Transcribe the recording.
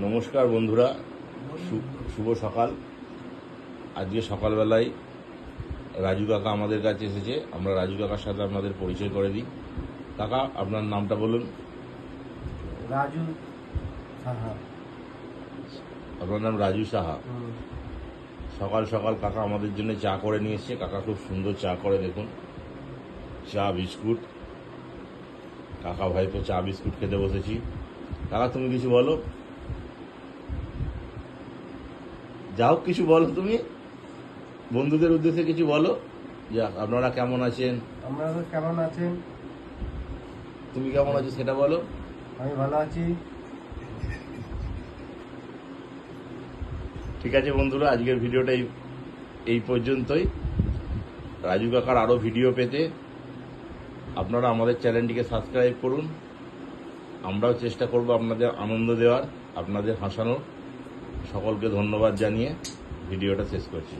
নমস্কার বন্ধুরা, শুভ সকাল। আজকে সকালবেলায় রাজু কাকা আমাদের কাছে এসেছে। আমরা রাজু কাকার সাথে আপনাদের পরিচয় করে দিই। কাকা, আপনার নামটা বলুন। রাজু সাহা। আপনার নাম রাজু সাহা। সকাল সকাল কাকা আমাদের জন্য চা করে নিয়ে এসছে। কাকা খুব সুন্দর চা করে, দেখুন, চা বিস্কুট। কাকা ভাইপো চা বিস্কুট খেতে বসেছি। কাকা, তুমি কিছু বলো। যা হোক কিছু বলো, তুমি বন্ধুদের উদ্দেশ্যে কিছু বলো, যে আপনারা কেমন আছেন। আপনারা কেমন আছেন? তুমি কেমন আছো সেটা বলো। আমি ভালো আছি। ঠিক আছে বন্ধুরা, আজকের ভিডিওটা এই পর্যন্তই। রাজু কাকার আরও ভিডিও পেতে আপনারা আমাদের চ্যানেলটিকে সাবস্ক্রাইব করুন। আমরাও চেষ্টা করব আপনাদের আনন্দ দেওয়ার, আপনাদের হাসানোর। সকলকে ধন্যবাদ জানিয়ে ভিডিওটা শেষ করছি।